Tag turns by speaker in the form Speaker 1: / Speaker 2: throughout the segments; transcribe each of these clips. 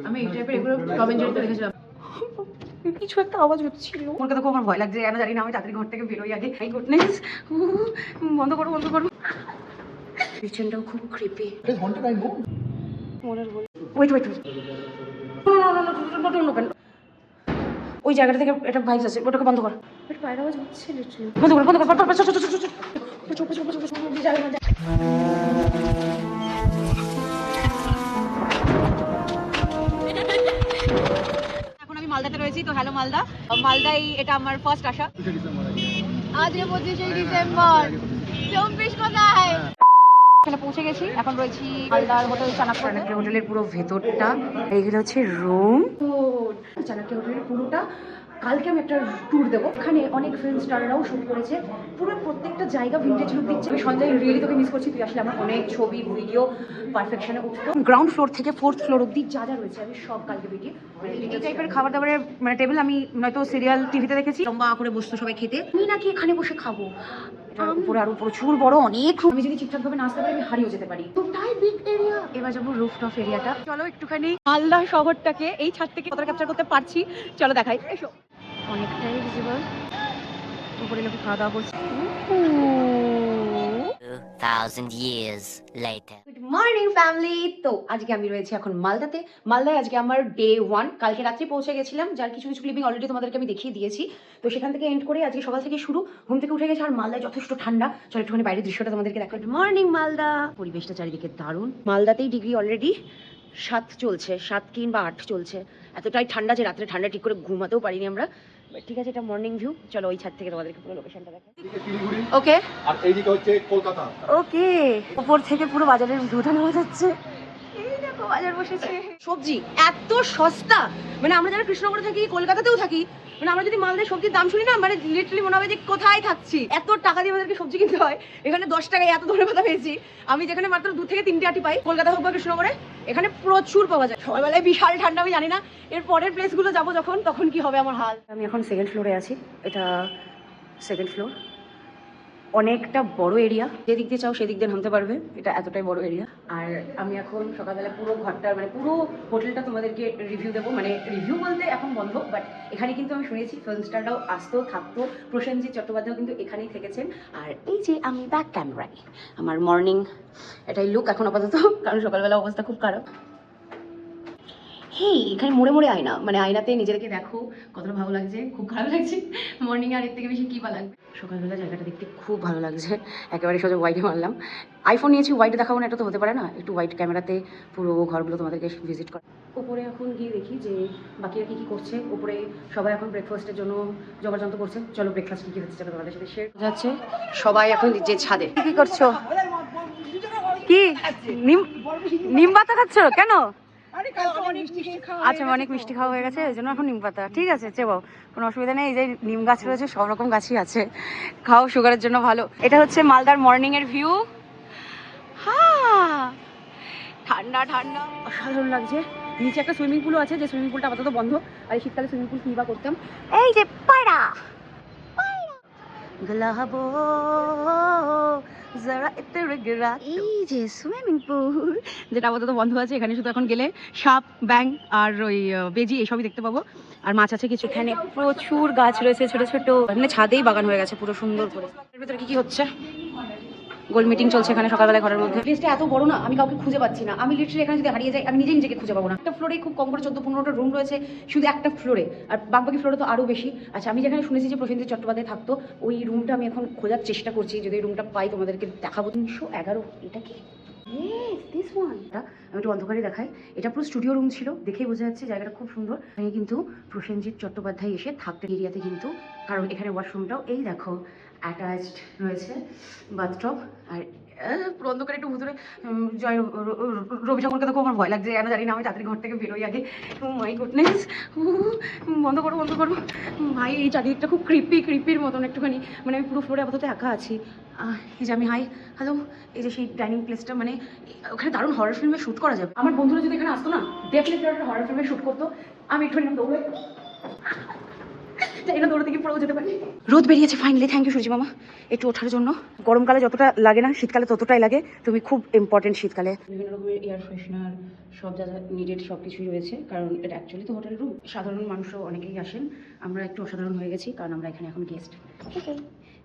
Speaker 1: আমি এই টাইপের এগুলো টম এন্ড জেরিতে দেখেছিলাম। কিছু একটা আওয়াজ হচ্ছিল, কলকাতা খুব আমার ভয় লাগছে, কেন জানি না। আমি তাড়াতাড়ি ঘর থেকে বেরোই আগে। মাই গুডনেস, বন্ধ করো বন্ধ করো। কিচেনটাও খুব ক্রিপি। মনের বল, ওয়েট ওয়েট ওয়েট, ওই জায়গাটা থেকে একটা ভাইবস আছে, ওটাকে বন্ধ কর। এটা বাইরে আওয়াজ হচ্ছে লিটারালি, বন্ধ কর বন্ধ কর। এখন আমি মালদাতে রয়েছি, তো হ্যালো মালদা। মালদাই এটা আমার ফার্স্ট আসা। আজ 25শে ডিসেম্বর। চব্বিশ কোথায়? এখানে পৌঁছে গেছি, এখন রয়েছি মালদার হোটেল চাণক্য হোটেলের পুরো ভেতরটা। এইগুলো হচ্ছে রুম। চাণক্য হোটেলের পুরোটা কালকে আমি একটা ট্যুর দেবো। এখানে অনেক ফিল্ম স্টাররাও শুট করেছে। পুরো প্রত্যেকটা জায়গা ভিন্টেজ লুক দিচ্ছে। সঞ্জয়, রিয়েলি তোকে মিস করছি, তুই আসলে আমার অনেক ছবি ভিডিও পারফেকশনে উঠতো। গ্রাউন্ড ফ্লোর থেকে 4th ফ্লোর অব্দি যা যা রয়েছে আমি সব কালকে ভিডিও। এই টাইপের খাবার দাবারের মানে টেবিল আমি নয়তো সিরিয়াল টিভিতে দেখেছি, লম্বা করে বসতো সবাই খেতে। আমি নাকি এখানে বসে খাবো। উপরে আরো প্রচুর বড় অনেক রুম। আমি যদি ঠিকঠাক ভাবে নাচতে পারি আমি হারিয়ে যেতে পারি। পুরোটাই বিগ এরিয়া। এবার যাবো রুফটপ এরিয়াটা। চলো একটুখানি মালদা শহরটাকে এই ছাদ থেকে কতটা ক্যাপচার করতে পারছি চলো দেখাই। এসো, অনেকটাই ভিজিবল। উপরে লোকে খাওয়া দাওয়া করছে।
Speaker 2: 2000 years later.
Speaker 1: Good morning family. তো আজকে আমি রয়েছি এখন মালদাতে। মালদায় আজকে আমার ডে 1। কালকে রাত্রে পৌঁছে গেছিলাম, যার কিছু কিছু ক্লিপিং অলরেডি তোমাদেরকে আমি দেখিয়ে দিয়েছি। তো সেখান থেকে এন্ড করে আজকে সকাল থেকে শুরু, ঘুম থেকে উঠে গেছে। আর মালদায় যথেষ্ট ঠান্ডা। চলো একটুখানি বাইরের দৃশ্যটা তোমাদেরকে দেখাই। Good morning Malda. পরিবেশটা চারিদিকে দারুণ। মালদাতেই ডিগ্রি অলরেডি 7 চলছে, 7 কিংবা 8 চলছে। এতটাই ঠান্ডা যে রাত্রে ঠান্ডা ঠিক করে ঘুমাতেও পারিনি আমরা। ঠিক আছে, এটা মর্নিং ভিউ। চলো ওই ছাদ থেকে তোমাদেরকে পুরো লোকেশনটা দেখাই। ওকে,
Speaker 3: আর এইদিকে হচ্ছে কলকাতা।
Speaker 1: ওকে, উপর থেকে পুরো বাজারের ভিউটা নেওয়া যাচ্ছে। এই দেখো বাজার বসেছে। সবজি এত সস্তা, মানে আমরা যারা কৃষ্ণনগরে থাকি, কলকাতাতেও থাকি, মানে আমরা যদি মালদায় সবজির দাম শুনি না, মানে লিটারালি মনে হবে যে কোথায় থাকছি। এত টাকা দিয়ে আমাদেরকে সবজি কিনতে হয়। এখানে 10 টাকায় এত ধনেপাতা পেয়েছি আমি, যেখানে মাত্র 2 থেকে 3টে আটি পাই। কলকাতা হোক বা কৃষ্ণনগরে, এখানে প্রচুর পাওয়া যায়। সকালবেলায় বিশাল ঠান্ডা, আমি জানি না এর পরের প্লেসগুলো যাবো যখন, তখন কি হবে আমার হাল। আমি এখন 2nd ফ্লোরে আছি। এটা 2nd ফ্লোর, অনেকটা বড় এরিয়া। যেদিক দিয়ে চাও সেদিক দিয়ে নামতে পারবে, এটা এতটাই বড় এরিয়া। আর আমি এখন সকালবেলা পুরো ঘরটা মানে পুরো হোটেলটা তোমাদেরকে রিভিউ দেবো। মানে রিভিউ বলতে এখন বন্ধ, বাট এখানে কিন্তু আমি শুনেছি ফিল্ম স্টাররাও আসতো থাকতো। প্রসেনজিৎ চট্টোপাধ্যায় কিন্তু এখানেই থেকেছেন। আর এই যে আমি ব্যাক ক্যামেরায় আমার মর্নিং এটাই লুক এখন আপাতত, কারণ সকালবেলা অবস্থা খুব খারাপ। হেই, এখানে মোড়ে মোড়ে আয়না, মানে আয়নাতে নিজেদেরকে দেখো কতটা ভালো লাগছে। খুব খারাপ লাগছে মর্নিং, আর এর থেকে বেশি কী বা লাগবে। সকালবেলা জায়গাটা দেখতে খুব ভালো লাগছে। একেবারে সোজা হোয়াইটে মারলাম। আইফোন নিয়েছি, হোয়াইটে দেখাবো না, এটা তো হতে পারে না। একটু হোয়াইট ক্যামেরাতে পুরো ঘরগুলো তোমাদেরকে ভিজিট করা। উপরে এখন গিয়ে দেখি যে বাকিরা কী কী করছে। উপরে সবাই এখন ব্রেকফাস্টের জন্য জোগাড়যন্ত্র করছে। চলো ব্রেকফাস্ট কী কী হচ্ছে চলো তোমাদের সাথে শেয়ার যাচ্ছে। সবাই এখন যে ছাদে কী করছো, কি নিম পাতা খাচ্ছ কেন? আচ্ছা, অনেক মিষ্টি খাওয়া হয়ে গেছে, ওই জন্য এখন নিম পাতা। ঠিক আছে, চেবাও, কোনো অসুবিধা নেই। এই যে নিম গাছ রয়েছে, সব রকম গাছই আছে, খাও, সুগারের জন্য ভালো। এটা হচ্ছে মালদার মর্নিং এর ভিউ। হ্যাঁ, ঠান্ডা ঠান্ডা অসাধারণ লাগছে। নিচে একটা সুইমিং পুলও আছে, যে সুইমিং পুলটা আপাতত বন্ধ। আর এই শীতকালে সুইমিং পুল কিবা করতাম। এই যে পাড়া গলাবো যারা এতে রেগেরা, এই যে সুইমিং পুল যেটা আপাতত বন্ধ আছে। এখানে শুধু এখন গেলে সাপ, ব্যাং আর ওই বেজি এইসবই দেখতে পাবো। আর মাছ আছে কিছু। এখানে প্রচুর গাছ রয়েছে ছোট ছোট, মানে ছাদেই বাগান হয়ে গেছে পুরো সুন্দর করে। এর ভিতরে কি কি হচ্ছে? গোল মিটিং চলছে এখানে সকালবেলা ঘরের মধ্যে। প্লেসটা এত বড় না, আমি কাউকে খুঁজে পাচ্ছি না। আমি লিটারালি এখানে যদি হারিয়ে যাই, আমি নিজেই নিজেকে খুঁজে পাবো না। একটা ফ্লোরে খুব কম করে 14-15টা রুম রয়েছে শুধু একটা ফ্লোরে, আর বাকি ফ্লোরে তো আরও বেশি। আচ্ছা, আমি যেখানে শুনেছি যে প্রসেনজিৎ চট্টোপাধ্যায় থাকতো, ওই রুমটা আমি এখন খোঁজার চেষ্টা করছি। যদি রুমটা পাই তোমাদেরকে দেখাবো। 311, এটা কি? দিস ওয়ানটা আমি একটু অন্ধকারে দেখাই। এটা পুরো স্টুডিও রুম ছিল, দেখেই বোঝা যাচ্ছে জায়গাটা খুব সুন্দর। এখানে কিন্তু প্রসেনজিৎ চট্টোপাধ্যায় এসে থাকতেন এরিয়াতে কিন্তু, কারণ এখানে ওয়াশরুমটাও এই দেখো অ্যাটাচড রয়েছে, বাথটব। আর পুরো অন্ধকারে একটু ভিতরে জয় রবি ঠাকুরকে দেখো আমার ভয় লাগছে, কেন জানি না। আমি তাড়াতাড়ি ঘর থেকে বেরোই আগে। মাই গুডনেস, বন্ধ করো বন্ধ করো। ভাই এই চারিদিকটা খুব ক্রিপির মতন একটুখানি, মানে আমি পুরো ফ্লোরে আপাতত একা আছি। এই যে আমি হাই হ্যালো, এই যে সেই ডাইনিং প্লেসটা, মানে ওখানে দারুণ হরর ফিল্মে শ্যুট করা যাবে। আমার বন্ধুরা যদি এখানে আসতো না, ডেফিনেটলি একটা হরর ফিল্মে শ্যুট করতো। আমি একটুখানি দৌড়ে তাই না দৌড়ে থেকে পড়েও যেতে পারি। রোদ বেরিয়েছে ফাইনালি, থ্যাংক ইউ সূর্যি মামা একটু ওঠার জন্য। গরমকালে যতটা লাগে না শীতকালে ততটাই লাগে, তুমি খুব ইম্পর্টেন্ট শীতকালে। বিভিন্ন রকমের এয়ার ফ্রেশনার সব যা যা নিডেড সব কিছুই রয়েছে, কারণ এটা অ্যাকচুয়ালি তো হোটেল রুম, সাধারণ মানুষও অনেকেই আসেন। আমরা একটু অসাধারণ হয়ে গেছি কারণ আমরা এখানে এখন গেস্ট।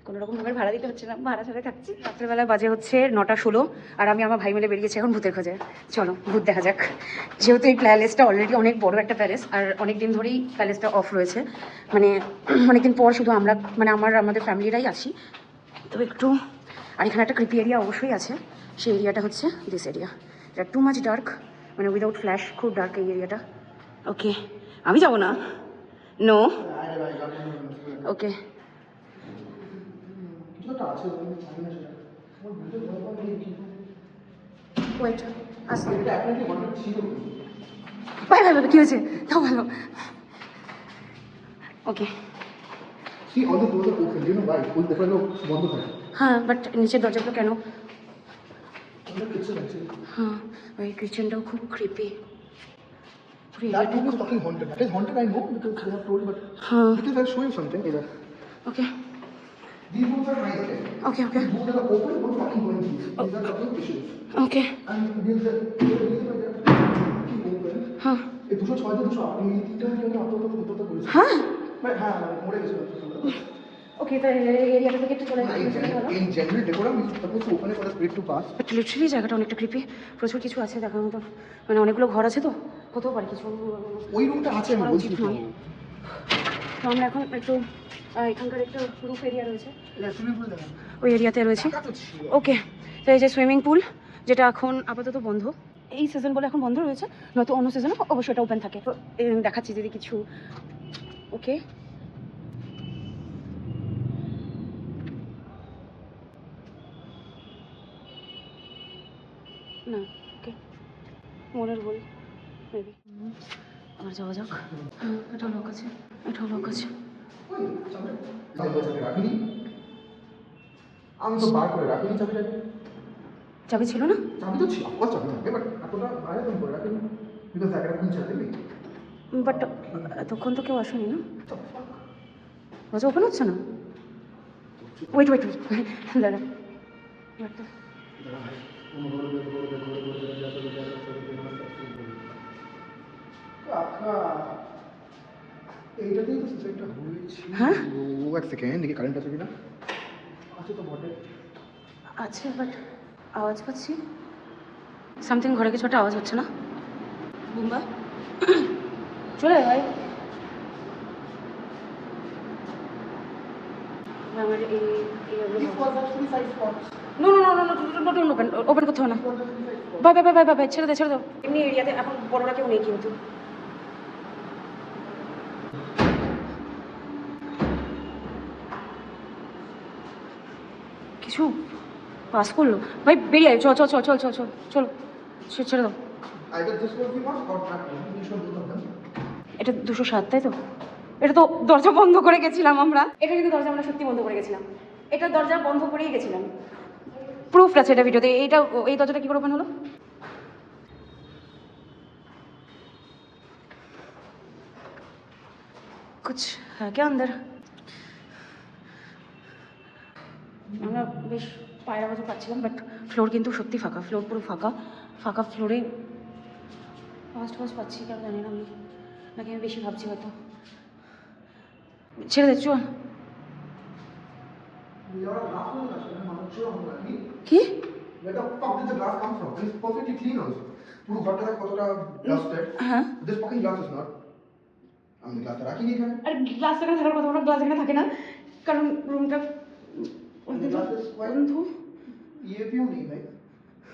Speaker 1: কোনো রকম রুমের ভাড়া দিতে হচ্ছে না, ভাড়া ছাড়াই থাকছি। রাত্রেবেলায় বাজে হচ্ছে 9টা 16, আর আমি আমার ভাই মিলে বেরিয়েছি এখন ভূতের খোঁজে। চলো ভূত দেখা যাক। যেহেতু এই প্যালেসটা অলরেডি অনেক বড় একটা প্যালেস, আর অনেক দিন ধরেই প্যালেসটা অফ রয়েছে, মানে অনেকদিন পর শুধু আমরা মানে আমাদের ফ্যামিলিরাই আছি তো একটু। আর এখানে একটা ক্রিপি এরিয়া অবশ্যই আছে, সেই এরিয়াটা হচ্ছে দিস এরিয়া। এটা টু মাচ ডার্ক, মানে উইদাউট ফ্ল্যাশ, খুব ডার্ক এই এরিয়াটা। ওকে আমি যাবো না, নো। ওকে ওয়েট আসলে ভাই ভাই ভাই কী হয়েছে তাও ভালো। ওকে
Speaker 3: See, all the doors are open. You know why? ওই দোকানগুলো বন্ধ থাকে।
Speaker 1: হ্যাঁ, বাট নিচের দরজাগুলো কেন?
Speaker 3: ওটা কিছু লাগছে।
Speaker 1: হ্যাঁ, ওই কিচেনটাও খুব creepy.
Speaker 3: That room is fucking haunted. That is haunted, I know, because they have told me, but
Speaker 1: হ্যাঁ
Speaker 3: because I'll show you something. Either.
Speaker 1: Okay
Speaker 3: These rooms are nice, right?
Speaker 1: Okay okay
Speaker 3: These rooms are open, don't fucking go in these. These are fucking issues.
Speaker 1: Okay
Speaker 3: And these are fucking open.
Speaker 1: হ্যাঁ
Speaker 3: এই 206 208 এই তিনটা কেউ আত্মহত্যা করেছে।
Speaker 1: হ্যাঁ
Speaker 3: হ্যাঁ, মরে গেছে।
Speaker 1: ওকে, তো এরিয়াটা থেকে একটু চলে যাবে ভালো।
Speaker 3: In general, decorum is supposed to open it for the spirit to pass.
Speaker 1: But literally জায়গাটা অনেকটা ক্রিপি, প্রচুর কিছু আছে দেখার মতো, মানে অনেকগুলো ঘর আছে তো কোথাও পারি কিছু।
Speaker 3: ওই রুমটা আছে আমি বলছি তো।
Speaker 1: তো আমরা এখন একটু এখানকার একটু রুফ এরিয়া রয়েছে,
Speaker 3: সুইমিং পুল দেখেন।
Speaker 1: ওই এরিয়াতে রয়েছি। ওকে, তো এই যে সুইমিং পুল, যেটা এখন আপাতত বন্ধ, এই সিজন বলে এখন বন্ধ রয়েছে, নয়তো অন্য সিজনে অবশ্যই এটা ওপেন থাকে। তো দেখাচ্ছি যদি কিছু। ওকে না, ওকে মনের ভুল মেবি। আবার যাওয়া যাক। হ্যাঁ, এটাও লোক আছে, এটাও লোক আছে।
Speaker 3: রাখিনি, আমি তো বার করে রাখিনি চাবিটা।
Speaker 1: চাবি ছিল না?
Speaker 3: চাবি তো ছিল, অফকোর্স চাবি থাকবে, বাট এতটা বাইরে তুমি করে রাখিনি, বিকজ একটা খুলছে দেখবি।
Speaker 1: বাট এতক্ষণ তো কেউ আসেনি না, দরজা ওপেন হচ্ছে না। ওয়েট ওয়েট দাঁড়া,
Speaker 3: এইটাতেই তো সুসাইডটা হয়েছে।
Speaker 1: হ্যাঁ
Speaker 3: ও এক সেকেন্ড দেখি কারেন্ট আছে কিনা। আছে তো বটে।
Speaker 1: আছে, বাট আওয়াজ পাচ্ছি সামথিং, ঘরে কিছু একটা আওয়াজ হচ্ছে না। বুম্বা চলে আয় ভাই। আমার এই
Speaker 3: This was actually side spots.
Speaker 1: No no no no no no open open করতে হবে না। Bye bye bye bye bye, ছেড়ে দে ছেড়ে দাও। এমনি এরিয়াতে এখন বড়রা কেউ নেই কিন্তু। কিছু পাস করলো ভাই, বেরিয়ে আয়, চল চল চল চল চল চল চলো, ছেড়ে দাও।
Speaker 3: Either this was the one or that one. We should both of them.
Speaker 1: এটা 207 তাই তো? এটা তো দরজা বন্ধ করে গেছিলাম আমরা, এটা কিন্তু দরজা আমরা সত্যি বন্ধ করে গেছিলাম, এটা দরজা বন্ধ করেই গেছিলাম, প্রুফ আছে এটা ভিডিওতে। এইটা এই দরজাটা কি করে ওপেন হলো? কুছ হ্যাঁ কে আন্দার? আমরা বেশ পায়ের আওয়াজও পাচ্ছিলাম, বাট ফ্লোর কিন্তু সত্যি ফাঁকা, ফ্লোর পুরো ফাঁকা, ফাঁকা ফ্লোরে ফার্স্ট পাচ্ছি, কেন জানি না আমি, নাকি আমি বেশি ভাবছি হয়তো। ছেড়ে দে চল। কি?
Speaker 3: Where the fuck did the glass come from? And it's perfectly clean also. পুরো ঘরটা কতটা dusted.
Speaker 1: হ্যাঁ,
Speaker 3: This fucking glass is not. আমি গ্লাসটা রাখিনি এখানে।
Speaker 1: আর গ্লাস এখানে থাকার কথা, গ্লাস এখানে থাকে না, কারণ রুমটা বন্ধ।
Speaker 3: ये क्यों नहीं भाई?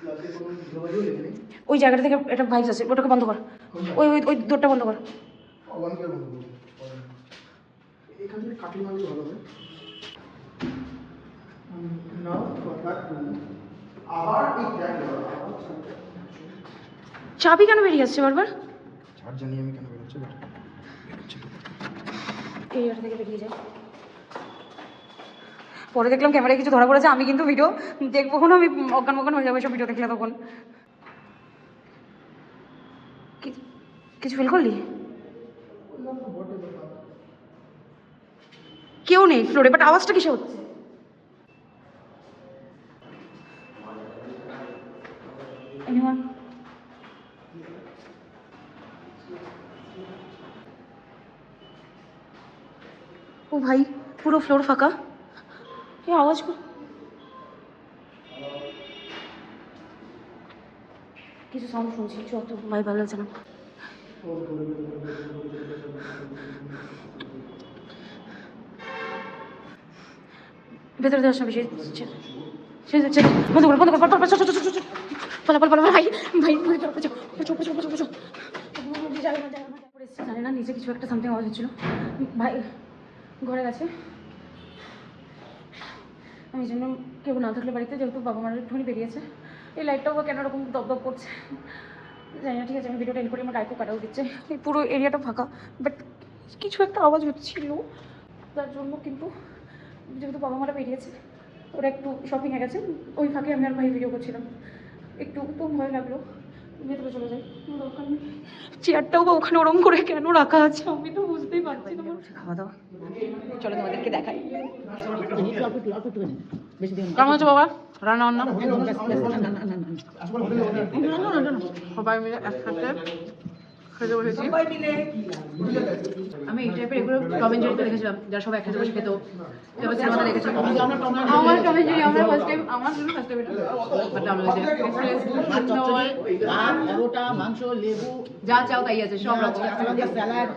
Speaker 3: গ্লাসে কোনো ধোঁয়াও লেগে নেই।
Speaker 1: ওই জায়গাটা থেকে একটা ভাইবস আছে, ওটাকে বন্ধ কর, ওই ওই ওই দরটা বন্ধ কর।
Speaker 3: ওয়ান কে বন্ধ করব। এখান থেকে কাটিং মারলে ভালো হবে। নাও ফর দ্যাট রুম। আবার এই জায়গা।
Speaker 1: চাবি কেন বেরিয়ে আসছে বারবার?
Speaker 3: চার জানি আমি কেন বেরোচ্ছে বাট
Speaker 1: এই জায়গা থেকে বেরিয়ে যায়। পরে দেখলাম ক্যামেরায় কিছু ধরা পড়েছে, আমি কিন্তু ভিডিও দেখবো, কোনো আমি অজ্ঞান মজ্ঞান হয়ে যাবো এসব ভিডিও দেখলে। তখন কিছু ফিল করলি? কেউ নেই ফ্লোরে, বাট আওয়াজটা কিসে হচ্ছে? Anyone? ও ভাই, পুরো ফ্লোর ফাঁকা। এই আওয়াজ কিছু সাউন্ড শুনছি, চত ভাই ভালো লাগছে না। ভেতরে দেওয়ার সঙ্গে বন্ধ কর বন্ধ কর, পালা পালা পালা ভাই ভাই, জানি না নিচে কিছু একটা সামথিং আওয়াজ হচ্ছিল। ভাই ঘরে গেছে, আমি জন্য কেউ না থাকলে বাড়িতে, যেহেতু বাবা মারা একটুখানি বেরিয়েছে। এই লাইটটাও কেন এরকম দপদপ করছে জানি না। ঠিক আছে, আমি ভিডিওটা এন্ড করি, আমার গায়ে খুব কাটাও দিচ্ছে। এই পুরো এরিয়াটা ফাঁকা, বাট কিছু একটা আওয়াজ হচ্ছিল তার জন্য। কিন্তু যেহেতু বাবা মারা বেরিয়েছে, ওরা একটু শপিংয়ে গেছে, ওই ফাঁকে আমি আর ভাই ভিডিও করছিলাম। একটু তো ভয় লাগলো, ভেতরে চলে যাই, দরকার নেই। চেয়ারটাও বা ওখানে ওরম করে কেন রাখা আছে আমি তো বুঝতেই পারছি না। খাওয়া দাওয়া, চলো তোমাদেরকে দেখাই। কেমন হচ্ছে বাবা রান্না বান্না? সবাই মিলে একসাথে খেতে বসেছি। আমি এই টাইপের এগুলো টম এন্ড জেরিতে দেখেছিলাম, যারা সবাই একসাথে বসে খেত। এবার সিনেমাতে দেখেছিলাম আমার টম এন্ড জেরি, আমার ফার্স্ট টাইম, আমার জন্য ফার্স্ট টাইম এটা। বাট আমরা পরোটা, মাংস, লেবু যা চাও তাই আছে, সব রকম স্যালাড।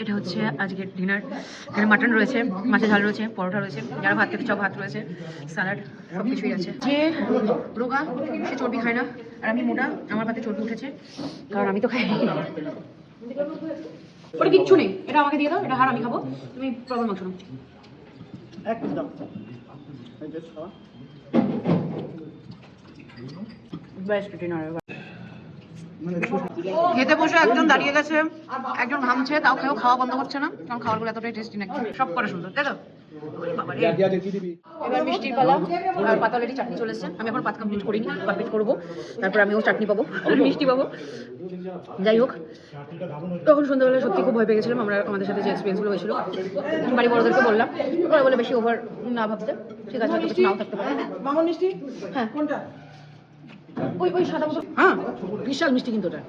Speaker 1: এটা হচ্ছে আজকের ডিনার। এখানে মাটন রয়েছে, মাছের ঝাল রয়েছে, পরোটা রয়েছে, যারা ভাত খেতে চাও ভাত রয়েছে, স্যালাড, সব কিছুই আছে। যে রোগা সে চর্বি খায় না, আর আমি মোটা, আমার পাতে চর্বি উঠেছে কারণ আমি তো খাই। ওটা কিচ্ছু নেই, এটা আমাকে দিয়ে দাও, এটা হার আমি খাবো, তুমি প্রবলেম মাংস নাও। Best dinner. খেতে বসে একজন দাঁড়িয়ে গেছে, একজন ঘামছে, তাও কেউ খাওয়া বন্ধ করছে না, কারণ খাবারগুলো এতটাই টেস্টি নাকি, সব করে সুন্দর, তাই তো? এবার মিষ্টির পালা, আর পাতা অলরেডি চাটনি চলে এসেছে। আমি এখন পাত কমপ্লিট করিনি, কমপ্লিট করবো, তারপর আমিও চাটনি পাবো, মিষ্টি পাবো। যাই হোক, তখন সন্ধ্যাবেলা সত্যি খুব ভয় পেয়ে গেছিলাম। আমাদের সাথে যে এক্সপিরিয়েন্সগুলো হয়েছিল, বাড়ি বড়দেরকে বললাম, ওরা বলে বেশি ওভার না ভাবতে, ঠিক আছে হয়তো কিছু নাও থাকতে পারে। মামন মিষ্টি, হ্যাঁ কোনটা? ওই সাদা মতো, হ্যাঁ বিশাল মিষ্টি কিন্তু ওটা।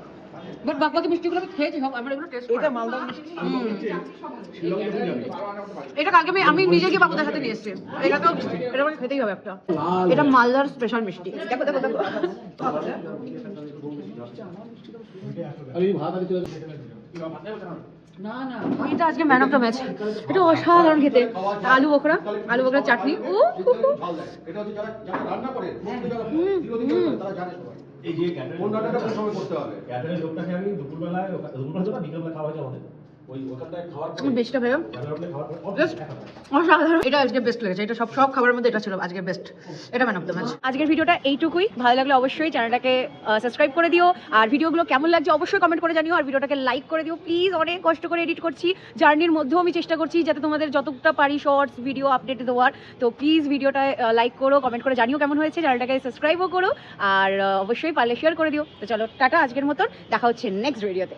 Speaker 1: বাট বাকি মিষ্টিগুলো আমি খেয়েছি, সব আমার এগুলো টেস্ট। এটা মালদা মিষ্টি, এটা কালকে আমি নিজে গিয়ে বাবুদের সাথে নিয়ে এসেছি। এটা তো এটা মানে খেতেই হবে একটা, এটা মালদার স্পেশাল মিষ্টি। দেখো দেখো দেখো, না না এটা আজকে ম্যান অফ দ্য ম্যাচ। এটা অসাধারণ খেতে, আলু বোখরা চাটনি। ও এটা হচ্ছে যারা রান্না করে, তারা জানে সবাই এই যে কোন রান্নাটা কোন সময় করতে হবে। ক্যাটারের লোকটাকে আমি দুপুরবেলা বিকেলবেলা খাওয়া যায় আমাদের ওই ওখানটায় খাওয়ার পরে বেস্টটা ভাই অসাধারণ। এটা আজকে বেস্ট লেগেছে, এটা সব খাবারের মধ্যে এটা ছিল আজকে বেস্ট, এটা ম্যান অফ দ্য ম্যাচ। আজকের ভিডিওটা এইটুকুই, ভালো লাগলে অবশ্যই চ্যানেলটাকে সাবস্ক্রাইব করে দিও, আর ভিডিওগুলো কেমন লাগছে অবশ্যই কমেন্ট করে জানিও, আর ভিডিওটাকে লাইক করে দিও প্লিজ। অনেক কষ্ট করে এডিট করছি, জার্নির মধ্যেও আমি চেষ্টা করছি যাতে তোমাদের যতটা পারি শর্টস ভিডিও আপডেট দেওয়ার। তো প্লিজ ভিডিওটা লাইক করো, কমেন্ট করে জানিও কেমন হয়েছে, চ্যানেলটাকে সাবস্ক্রাইবও করো, আর অবশ্যই পারলে শেয়ার করে দিও। তো চলো টাটা আজকের মতন, দেখা হচ্ছে নেক্সট ভিডিওতে।